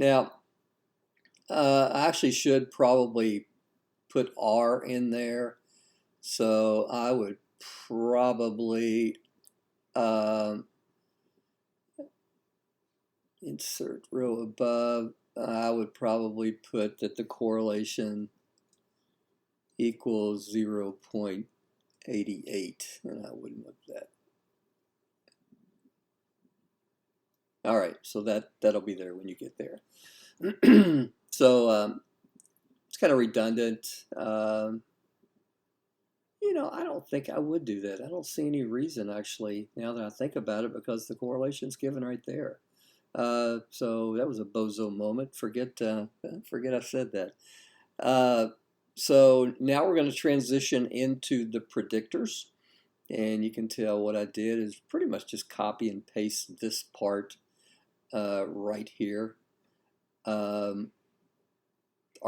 Now, I actually should probably put R in there. So I would probably insert row above. I would probably put that the correlation equals 0.88, and I wouldn't have that. All right, so that'll be there when you get there. So it's kind of redundant. You know, I don't think I would do that. I don't see any reason, actually, now that I think about it, because the correlation's given right there. So that was a bozo moment. Forget I said that. So now we're going to transition into the predictors. And you can tell what I did is pretty much just copy and paste this part right here. R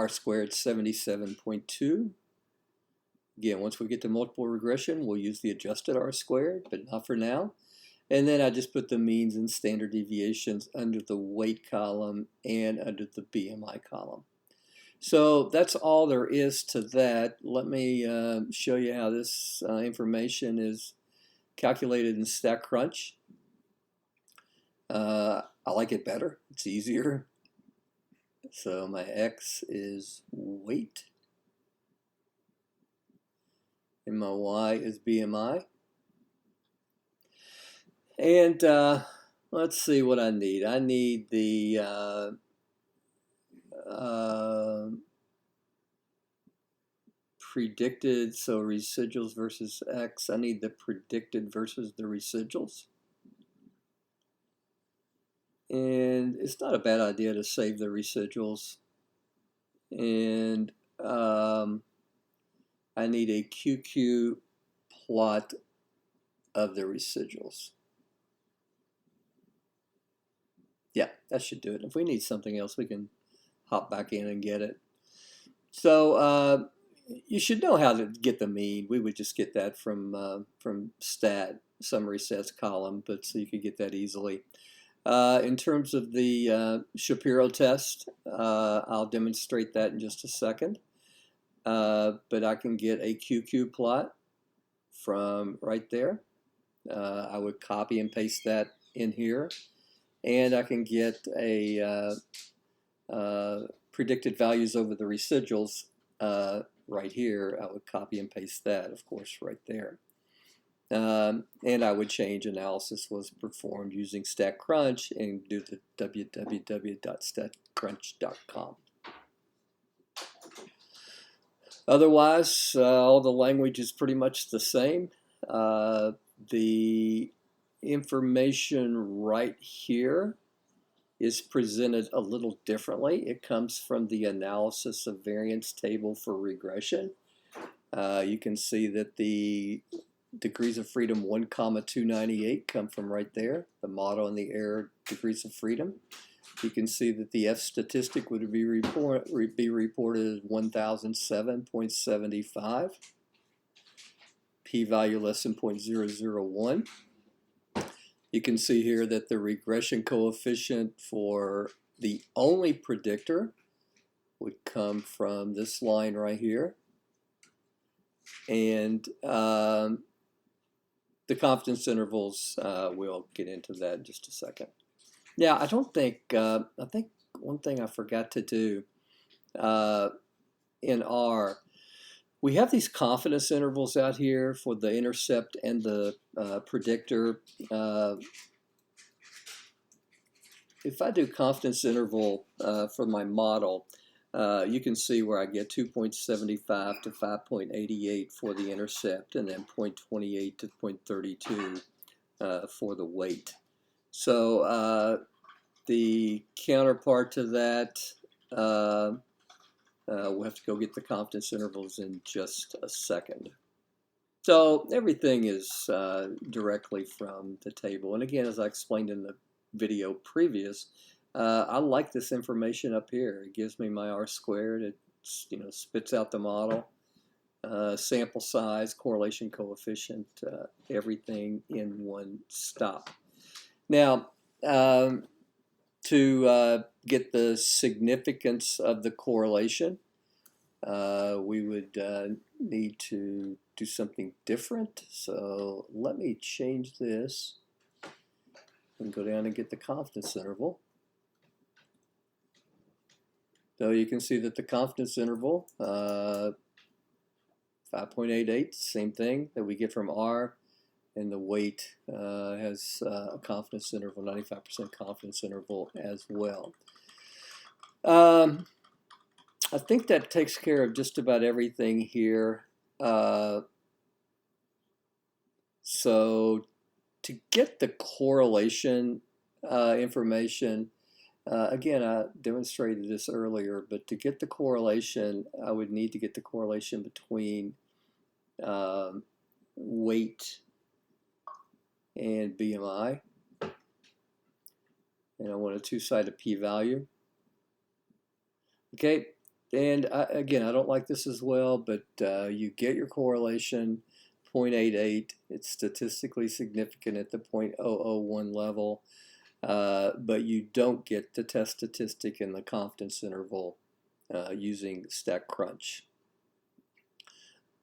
squared 77.2. Again, once we get to multiple regression, we'll use the adjusted R squared, but not for now. And then I just put the means and standard deviations under the weight column and under the BMI column. So that's all there is to that. Let me show you how this information is calculated in StatCrunch. I like it better. It's easier. So my X is weight, and my Y is BMI. And let's see what I need. I need the predicted, so residuals versus X. I need the predicted versus the residuals. And it's not a bad idea to save the residuals. And I need a QQ plot of the residuals. Yeah, that should do it. If we need something else, we can hop back in and get it. So you should know how to get the mean. We would just get that from stat, summary sets column, but so you could get that easily. In terms of the Shapiro test, I'll demonstrate that in just a second. But I can get a QQ plot from right there. I would copy and paste that in here. And I can get a predicted values over the residuals right here. I would copy and paste that, of course, right there. And I would change analysis was performed using StatCrunch and do the www.statcrunch.com. Otherwise, all the language is pretty much the same. The information right here is presented a little differently. It comes from the analysis of variance table for regression. You can see that the degrees of freedom 1,298 come from right there, the model and the error degrees of freedom. You can see that the F statistic would be reported as 1007.75, p-value less than 0.001. You can see here that the regression coefficient for the only predictor would come from this line right here. And the confidence intervals, we'll get into that in just a second. Now, I think one thing I forgot to do in R, we have these confidence intervals out here for the intercept and the predictor. If I do confidence interval for my model, you can see where I get 2.75 to 5.88 for the intercept, and then 0.28 to 0.32 for the weight. So the counterpart to that, we'll have to go get the confidence intervals in just a second. So everything is directly from the table. And again, as I explained in the video previous, I like this information up here. It gives me my R squared. It spits out the model, sample size, correlation coefficient, everything in one stop. Now, to get the significance of the correlation, we would need to do something different. So let me change this and go down and get the confidence interval. So you can see that the confidence interval, 5.88, same thing that we get from R, and the weight has a confidence interval, 95% confidence interval as well. I think that takes care of just about everything here. So to get the correlation information, again, I demonstrated this earlier, but to get the correlation, I would need to get the correlation between weight and BMI. And I want a two-sided p-value. Okay, and again, I don't like this as well, but you get your correlation, 0.88. It's statistically significant at the 0.001 level, but you don't get the test statistic in the confidence interval using StatCrunch.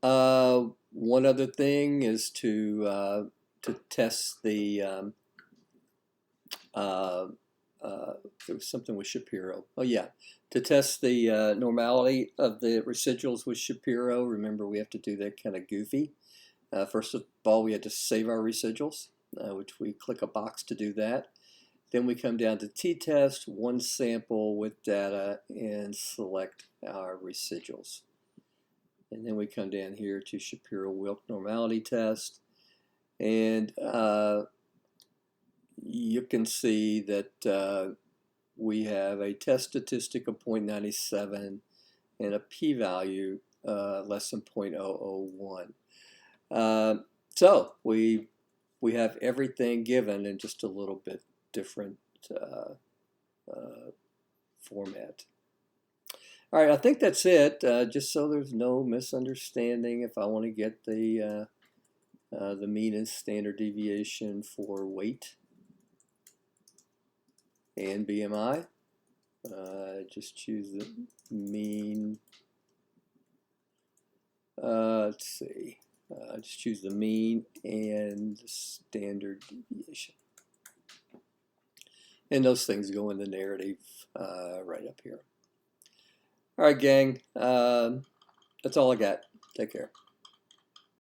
One other thing is to test the there was something with Shapiro. Oh yeah, to test the normality of the residuals with Shapiro. Remember, we have to do that kind of goofy. First of all, we had to save our residuals, which we click a box to do that. Then we come down to t-test, one sample with data, and select our residuals. And then we come down here to Shapiro-Wilk normality test. And you can see that we have a test statistic of 0.97 and a p-value less than 0.001. So we have everything given in just a little bit different format. All right, I think that's it. Just so there's no misunderstanding, if I want to get the mean and standard deviation for weight and BMI, just choose the mean. Let's see. Just choose the mean and the standard deviation. And those things go in the narrative right up here. All right, gang. That's all I got. Take care.